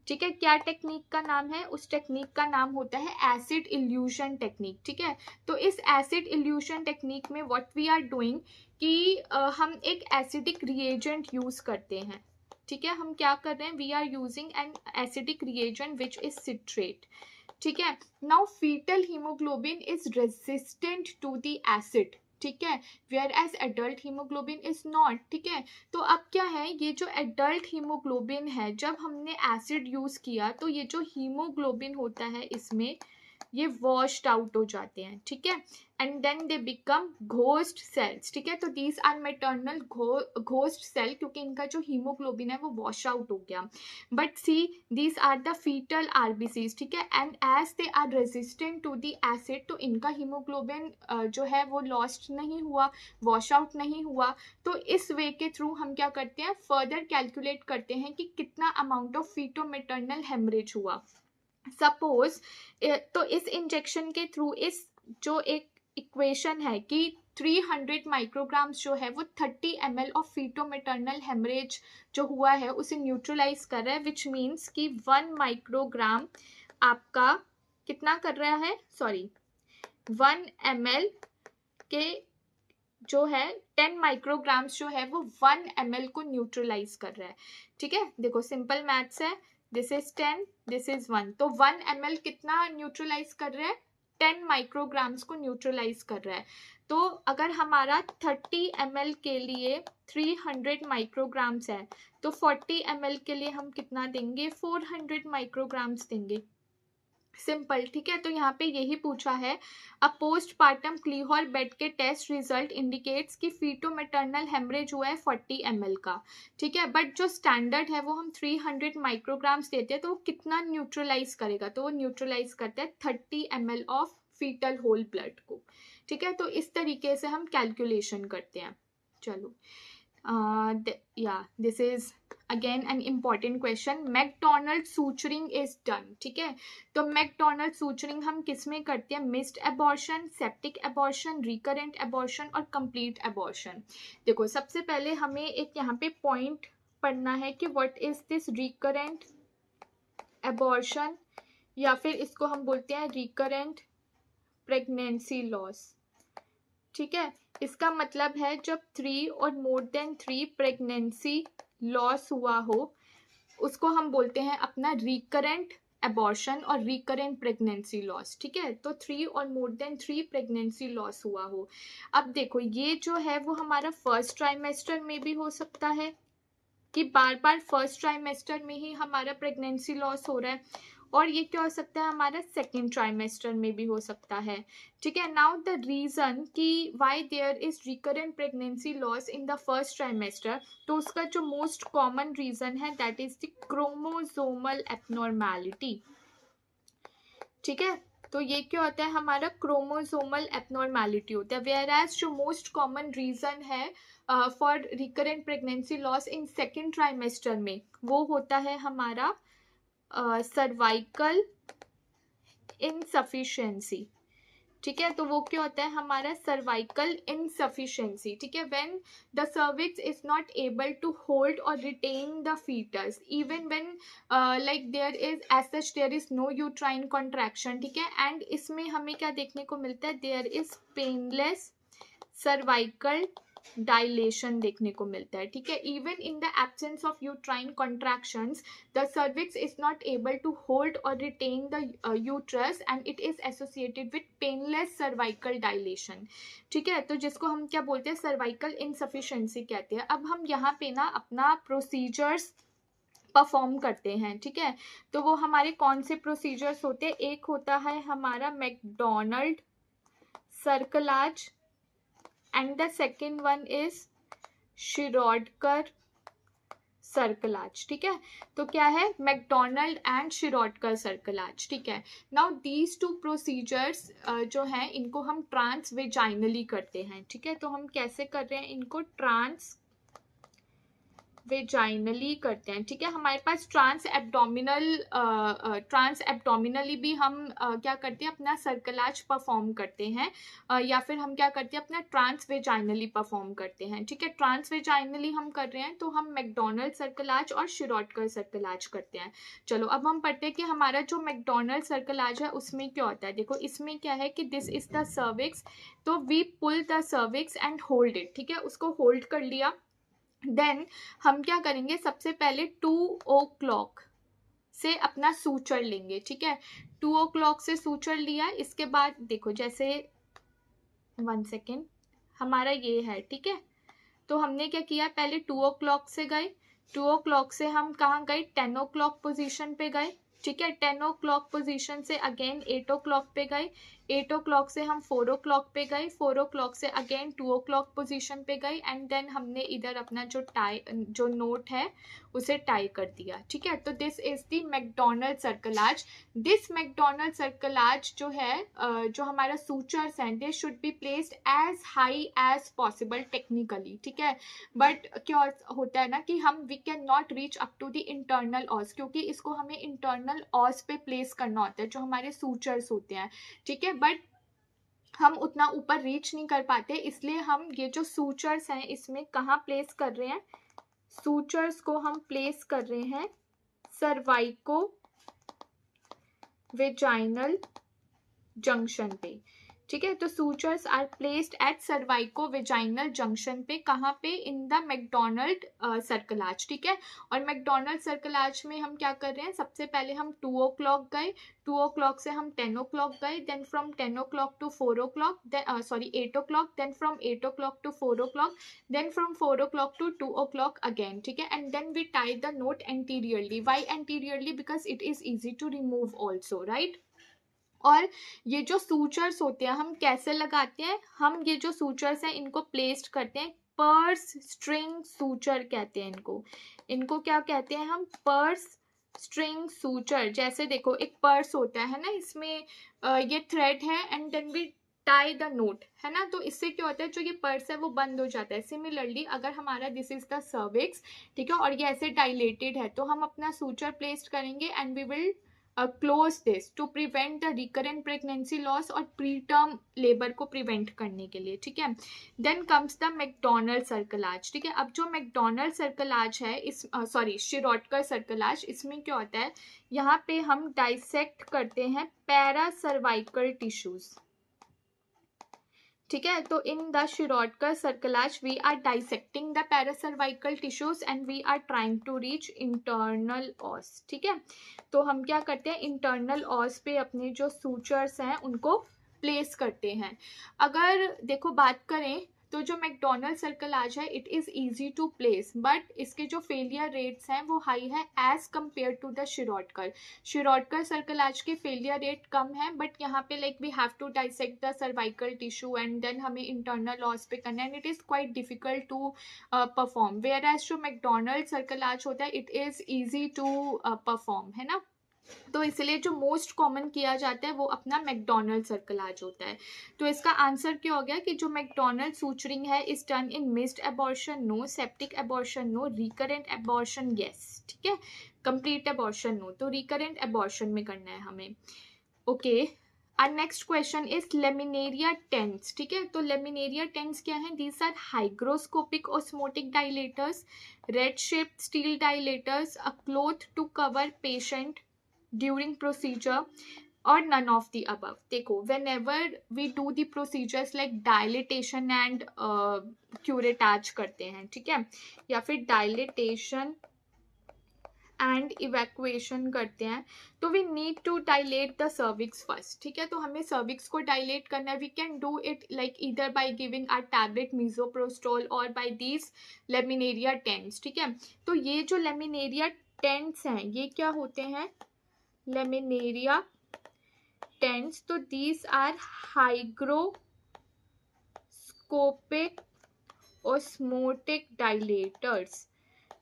ठीक है। क्या टेक्निक का नाम है, उस टेक्निक का नाम होता है एसिड इल्यूशन टेक्निक, ठीक है। तो इस एसिड इल्यूशन टेक्निक में व्हाट वी आर डूइंग कि हम एक एसिडिक रिएजेंट यूज करते हैं, ठीक है। हम क्या कर रहे हैं, we are using an acidic reagent which is citrate, ठीक है। Now fetal haemoglobin is resistant to the acid, ठीक है, whereas adult haemoglobin is not, ठीक है। तो अब क्या है, ये जो एडल्ट हीमोग्लोबिन है, जब हमने एसिड यूज किया तो ये जो हीमोग्लोबिन होता है इसमें ये वॉश्ड आउट हो जाते हैं, ठीक है, and then they become ghost cells, ठीक है। तो these are maternal ghost cell, क्योंकि इनका जो हीमोग्लोबिन है वो वॉश आउट हो गया। But see these are the fetal RBCs, ठीक है, and as they are resistant to the acid, तो इनका हीमोग्लोबिन जो है वो लॉस्ट नहीं हुआ, वॉश आउट नहीं हुआ। तो इस वे के थ्रू हम क्या करते हैं, फर्दर कैलकुलेट करते हैं कि कितना अमाउंट ऑफ फीटो-मैटरनल हेमरेज हुआ। सपोज तो इस इंजेक्शन के थ्रू इस जो एक इक्वेशन है कि 300 माइक्रोग्राम्स जो है वो 30 ml ऑफ फीटो-मैटरनल हेमरेज जो हुआ है उसे न्यूट्रलाइज कर रहा है, विच मीन्स कि 1 माइक्रोग्राम आपका कितना कर रहा है, 1 ml के जो है 10 माइक्रोग्राम्स जो है वो 1 ml को न्यूट्रलाइज कर रहा है, ठीक है। देखो सिंपल मैथ्स है, दिस इज 10, दिस इज 1, तो 1 ml कितना न्यूट्रलाइज कर रहा है, 10 माइक्रोग्राम्स को न्यूट्रलाइज कर रहा है। तो अगर हमारा 30 ml के लिए 300 माइक्रोग्राम्स है तो 40 ml के लिए हम कितना देंगे, 400 माइक्रोग्राम्स देंगे, सिंपल, ठीक है। तो यहाँ पे यही पूछा है, अ पोस्टपार्टम क्लीहॉर बेड के टेस्ट रिजल्ट इंडिकेट्स कि फीटो मैटरनल हेमरेज हुआ है 40 ml का, ठीक है। बट जो स्टैंडर्ड है वो हम 300 माइक्रोग्राम्स देते हैं, तो वो कितना न्यूट्रलाइज करेगा, तो वो न्यूट्रलाइज करता है 30 ml of fetal whole blood को, ठीक है। तो इस तरीके से हम कैलकुलेशन करते हैं। चलो, this is again an important question. McDonald suturing is done, ठीक है। तो मैकडोनल्ड सूचरिंग हम किस में करते हैं, missed abortion, septic abortion, recurrent abortion और कंप्लीट एबॉर्शन। देखो, सबसे पहले हमें एक यहाँ पे पॉइंट पढ़ना है कि what is this recurrent abortion, या फिर इसको हम बोलते हैं रिकरेंट प्रेगनेंसी लॉस, ठीक है। इसका मतलब है जब 3 और मोर देन 3 प्रेगनेंसी लॉस हुआ हो, उसको हम बोलते हैं अपना रिकरेंट एबॉर्शन और रिकरेंट प्रेगनेंसी लॉस, ठीक है। तो 3 और मोर देन 3 प्रेगनेंसी लॉस हुआ हो। अब देखो, ये जो है वो हमारा फर्स्ट ट्राइमेस्टर में भी हो सकता है कि बार बार फर्स्ट ट्राइमेस्टर में ही हमारा प्रेगनेंसी लॉस हो रहा है, और ये क्या हो सकता है, हमारा सेकेंड ट्राइमेस्टर में भी हो सकता है, ठीक है। नाउ द रीजन कि why there is recurrent pregnancy loss in the first trimester, तो उसका जो मोस्ट कॉमन रीजन है that is the chromosomal abnormality, ठीक है। तो ये क्या होता है, हमारा क्रोमोसोमल एबनॉर्मैलिटी होता है। वेयर एज जो मोस्ट कॉमन रीजन है for recurrent pregnancy loss in second trimester में, वो होता है हमारा सर्वाइकल इनसफिशिएंसी, ठीक है। तो वो क्या होता है, हमारा सर्वाइकल इनसफिशिएंसी, ठीक है। When the cervix is not able to hold और retain the fetus even when like there is as such there is no uterine contraction, ठीक है। एंड इसमें हमें क्या देखने को मिलता है, there is painless cervical dilation देखने को मिलता है, ठीक है। Even in the absence of uterine contractions, the cervix is not able to hold और retain the uterus and it is associated with painless cervical dilation, ठीक है। तो जिसको हम क्या बोलते हैं, सर्वाइकल इनसफिशिएंसी कहते हैं। अब हम यहाँ पे ना अपना प्रोसीजर्स परफॉर्म करते हैं, ठीक है। तो वो हमारे कौन से प्रोसीजर्स होते हैं, एक होता है हमारा McDonald सर्कलाज and the second one is Shirodkar सर्कलाज, ठीक है। तो क्या है, मैकडोनल्ड एंड शिरोडकर सर्कलाज, ठीक है। नाउ दीज टू प्रोसीजर्स जो हैं इनको हम ट्रांस वेजाइनली करते हैं, ठीक है। तो हम कैसे कर रहे हैं इनको, ट्रांस वेजाइनली करते हैं, ठीक है। हमारे पास ट्रांस एब्डोमिनली भी हम क्या करते हैं, अपना सर्कलाज परफॉर्म करते हैं, या फिर हम क्या करते हैं, अपना ट्रांस वेजाइनली परफॉर्म करते हैं, ठीक है। ट्रांस वेजाइनली हम कर रहे हैं तो हम मैकडोनल्ड सर्कलाज और शिरोडकर सर्कलाज करते हैं। चलो, अब हम पढ़ते हैं कि हमारा जो मैकडोनल्ड सर्कलाज है उसमें क्या होता है। देखो, इसमें क्या है कि दिस इज द सर्विक्स, तो we pull the cervix and hold it, ठीक है। उसको होल्ड कर लिया, देन हम क्या करेंगे, सबसे पहले 2 o'clock से अपना सूचर लेंगे, ठीक है। 2 o'clock से सूचर लिया, इसके बाद देखो जैसे 1 सेकेंड हमारा ये है, ठीक है। तो हमने क्या किया, पहले 2 o'clock से गए, 2 o'clock से हम कहाँ गए, 10 o'clock पोजीशन पे गए, ठीक है। 10 o'clock पोजीशन से अगेन 8 o'clock पे गए, 8 o'clock से हम 4 o'clock पे गए, 4 o'clock से अगेन 2 o'clock पोजीशन पे गए, एंड देन हमने इधर अपना जो नोट है उसे टाई कर दिया, ठीक है। तो this is the McDonald cerclage. This McDonald cerclage जो है जो हमारा सूचर्स हैं, they should be placed as high as possible technically, ठीक है। बट क्या होता है ना कि हम we can not reach up to the internal os, क्योंकि इसको हमें इंटरनल ऑस पे प्लेस करना होता है जो हमारे सूचर्स होते हैं, ठीक है। बट हम उतना ऊपर रीच नहीं कर पाते, इसलिए हम ये जो सूचर्स हैं इसमें कहाँ प्लेस कर रहे हैं, सूचर्स को हम प्लेस कर रहे हैं सर्वाइको वेजाइनल जंक्शन पे, ठीक है। तो sutures are placed at cervico vaginal junction पे, कहाँ पे, इन द मैकडोनल्ड सर्कलाज, ठीक है। और मैकडोनल्ड सर्कलाज में हम क्या कर रहे हैं, सबसे पहले हम 2 o'clock गए, 2 o'clock से हम 10 o'clock गए, then from 10 o'clock to 4 o'clock, sorry 8 o'clock, then from 8 o'clock to 4 o'clock, then from 4 o'clock to 2 o'clock again, ठीक है। And then we tie the knot anteriorly. Why anteriorly, because it is easy to remove also, right. और ये जो sutures होते हैं हम कैसे लगाते हैं, हम ये जो सूचर्स हैं इनको प्लेस्ड करते हैं, पर्स स्ट्रिंग सूचर कहते हैं इनको। इनको क्या कहते हैं हम, पर्स स्ट्रिंग सूचर। जैसे देखो एक पर्स होता है ना, इसमें ये थ्रेड है and then we tie the knot, है ना, तो इससे क्या होता है जो ये पर्स है वो बंद हो जाता है। सिमिलरली अगर हमारा दिस इज द सर्विक्स, ठीक है, और ये ऐसे डायलेटेड है तो हम अपना सूचर प्लेस्ड करेंगे and we will close this to prevent the recurrent pregnancy loss और प्री टर्म लेबर को प्रिवेंट करने के लिए, ठीक है। Then comes the McDonald cerclage, ठीक है। अब जो मैकडोनल्ड सर्कलाज है, इस सॉरी शिरोडकर सर्कलाज, इसमें क्या होता है, यहाँ पे हम डाइसेक्ट करते हैं पैरा सर्वाइकल टिश्यूज, ठीक है। तो in the Shirodkar cerclage we are dissecting the paracervical tissues and we are trying to reach internal os, ठीक है। तो हम क्या करते हैं, इंटरनल ऑस पे अपने जो सूचर्स हैं उनको प्लेस करते हैं। अगर देखो बात करें तो जो मैकडोनल्ड सर्कलाज है it is easy to place, but इसके जो फेलियर रेट्स हैं वो हाई है as compare to the Shirodkar. Shirodkar cerclage के फेलियर रेट कम है, बट यहाँ पे like we have to dissect the cervical tissue and then हमें इंटरनल लॉस पे करना है and it is quite difficult to perform, whereas जो मैकडोनल्ड सर्कलाज होता है it is easy to perform, है ना। तो इसलिए जो मोस्ट कॉमन किया जाता है वो अपना मैकडोनल्ड सर्कलाज होता है। तो इसका आंसर क्या हो गया कि जो मैकडोनल्ड सूचरिंग है is done in missed abortion no, septic abortion no, recurrent abortion yes, ठीक है, कंप्लीट एबॉर्शन नो। तो रिकरेंट एबॉर्शन में करना है हमें, ओके। और next question is laminaria tents, ठीक है। तो लेमिनेरिया टेंस क्या है, these are hygroscopic osmotic dilators, rod shaped steel dilators, a cloth to cover patient during procedure or none of the above। देखो whenever we do the procedures like dilatation and curettage करते हैं, ठीक है, या फिर dilatation and evacuation करते हैं तो we need to dilate the cervix first, ठीक है। तो हमें सर्विक्स को डायलेट करना है, we can do it like either by giving a tablet misoprostol और बाय दीज लेमिनेरिया टेंट्स, ठीक है। तो ये जो लेमिनेरिया टेंट्स हैं ये क्या होते हैं, लेमिनेरिया टेंट्स, तो these are hygroscopic osmotic dilators,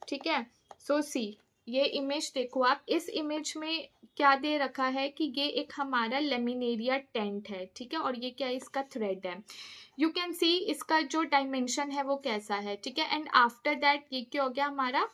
ठीक है। सो सी ये इमेज देखो आप, इस इमेज में क्या दे रखा है कि ये एक हमारा लेमिनेरिया टेंट है, ठीक है, और ये क्या है, इसका थ्रेड है। यू कैन सी इसका जो डायमेंशन है वो कैसा है, ठीक है। एंड आफ्टर दैट ये क्या हो गया, हमारा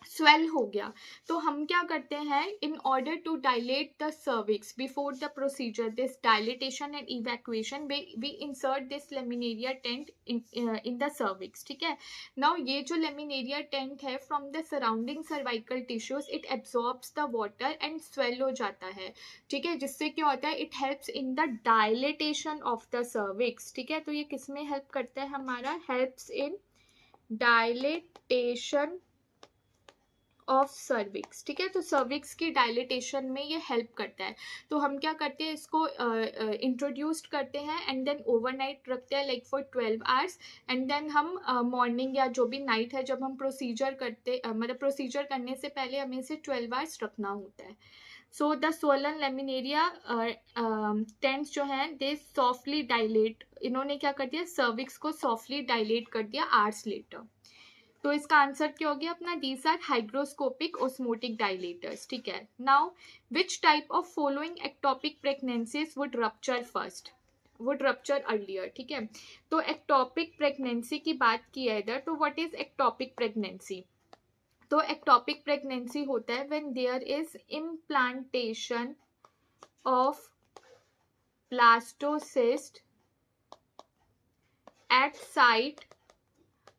स्वेल हो गया। तो हम क्या करते हैं, in order to dilate the cervix before the procedure this dilatation and evacuation we insert this laminaria tent in the cervix, ठीक है। नाउ ये जो लेमिनेरिया टेंट है from the surrounding cervical tissues it absorbs the water and swell हो जाता है, ठीक है, जिससे क्या होता है, it helps in the dilatation of the cervix, ठीक है। तो ये किस में हेल्प करता है, हमारा helps in dilatation of cervix, ठीक है। तो सर्विक्स की डायलेटेशन में ये हेल्प करता है। तो हम क्या करते हैं, इसको इंट्रोड्यूस्ड करते हैं एंड देन ओवरनाइट रखते हैं like for 12 hours and then हम मॉर्निंग या जो भी नाइट है जब हम प्रोसीजर करते मतलब प्रोसीजर करने से पहले हमें इसे 12 आवर्स रखना होता है। So the Solan laminaria tents जो हैं दे सॉफ्टली डायलेट, इन्होंने क्या कर दिया, सर्विक्स को सॉफ्टली डायलेट कर दिया आवर्स लेटर। तो इसका आंसर क्या हो गया अपना, these are hygroscopic osmotic dilators, ठीक है। Now which type of following ectopic pregnancies would rupture first, would rupture earlier, ठीक है। तो एक्टोपिक प्रेगनेंसी की बात की है इधर, तो व्हाट इज एक्टोपिक प्रेगनेंसी, तो एक्टोपिक प्रेगनेंसी होता है when there is implantation of blastocyst at site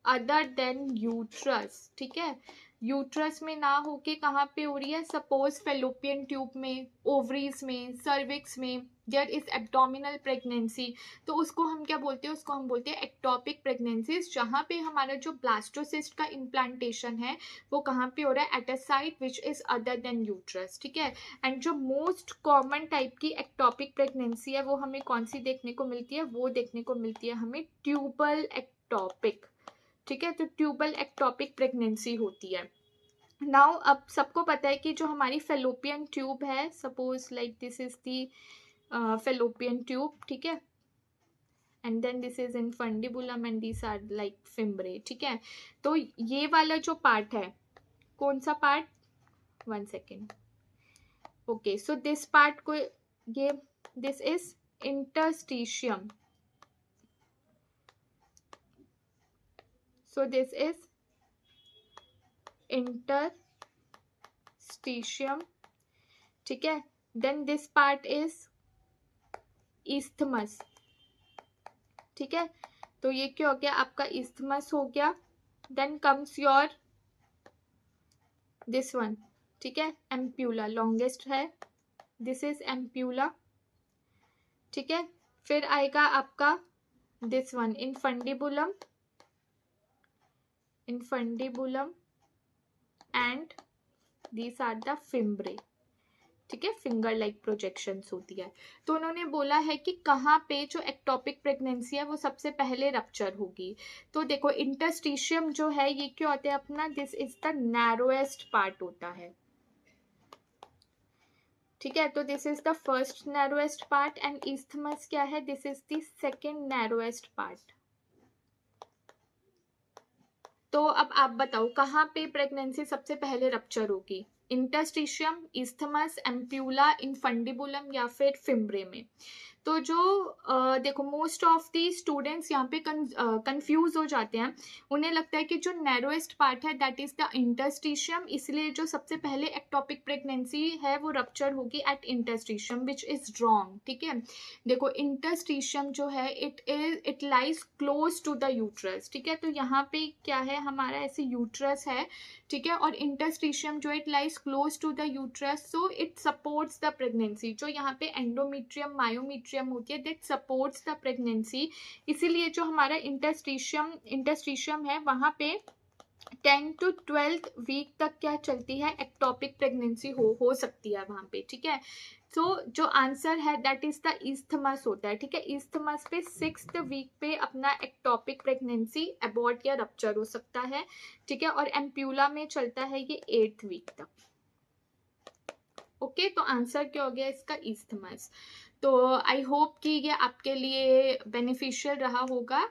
other than uterus, ठीक है। यूट्रस में ना होके कहाँ पे हो रही है, सपोज फेलोपियन ट्यूब में, ओवरीज में, सर्विक्स में देयर इज एब्डोमिनल प्रेगनेंसी, तो उसको हम क्या बोलते हैं, उसको हम बोलते हैं एक्टोपिक प्रेगनेंसीज, जहाँ पे हमारा जो ब्लास्टोसिस्ट का इम्प्लांटेशन है वो कहाँ पे हो रहा है, at a site which is other than uterus, ठीक है। एंड जो मोस्ट कॉमन टाइप की एक्टोपिक प्रेगनेंसी है वो हमें कौन सी देखने को मिलती है, वो देखने को मिलती है हमें ट्यूबल एक्टोपिक, ठीक है। तो ट्यूबल एक्टोपिक प्रेगनेंसी होती है। नाउ अब सबको पता है कि जो हमारी फेलोपियन ट्यूब है, suppose like this is the fallopian tube, ठीक है, and then this is infundibulum and this are like fimbriae, ठीक है। तो ये वाला जो पार्ट है, कौन सा part, 1 second, okay, so this part को ये this is interstitium, so this is interstitium, ठीक है। then this part is isthmus, ठीक है। तो ये क्या हो गया आपका isthmus हो गया। then comes your this one, ठीक है, ampulla longest है, this is ampulla, ठीक है। फिर आएगा आपका this one infundibulum and these are the fimbrae, ठीक है, फिंगर लाइक प्रोजेक्शंस होती है। तो उन्होंने बोला है कि कहाँ पे जो एक्टोपिक प्रेगनेंसी है वो सबसे पहले रप्चर होगी। तो देखो इंटरस्टिशियम जो है ये क्या होता है अपना, this is the narrowest part होता है, ठीक है। तो this is the first narrowest part and isthmus क्या है, this is the second narrowest part. तो अब आप बताओ कहाँ पे प्रेगनेंसी सबसे पहले रप्चर होगी, इंटरस्टिशियम, isthmus, एम्प्यूला, इनफंडिबुलम या फिर फिम्ब्रे में। तो जो देखो मोस्ट ऑफ दी स्टूडेंट्स यहाँ पे कंफ्यूज हो जाते हैं, उन्हें लगता है कि जो नैरोएस्ट पार्ट है दैट इज द इंटरस्टिशियम, इसलिए जो सबसे पहले एक्टोपिक प्रेगनेंसी है वो रप्चर होगी at interstitium, which is wrong, ठीक है। देखो इंटरस्टिशियम जो है it lies close to the uterus, ठीक है। तो यहाँ पे क्या है हमारा ऐसे यूट्रस है, ठीक है, और इंटरस्टिशियम जो it lies close to the uterus, so it supports the pregnancy. जो यहाँ पे एंडोमेट्रियम मायोमेट्रियम होती है दैट सपोर्ट्स द प्रेगनेंसी, इसीलिए जो हमारा इंटरस्टिशियम है वहाँ पे 10 to 12 वीक तक क्या चलती है, एक्टोपिक प्रेगनेंसी हो सकती है वहाँ पे, ठीक है। तो जो आंसर है दैट इज द isthmus होता है, ठीक है। isthmus पे 6th वीक पे अपना एक्टोपिक प्रेगनेंसी अबॉर्ट या रप्चर हो सकता है, ठीक है, और एम्प्यूला में चलता है ये 8th वीक तक, ओके। तो आंसर क्या हो गया इसका, isthmus। तो आई होप कि ये आपके लिए बेनिफिशियल रहा होगा।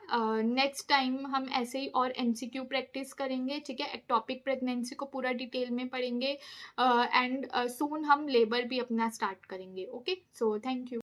नेक्स्ट टाइम हम ऐसे ही और MCQ प्रैक्टिस करेंगे, ठीक है। एक्टोपिक प्रेगनेंसी को पूरा डिटेल में पढ़ेंगे एंड सून हम लेबर भी अपना स्टार्ट करेंगे, ओके। So thank you.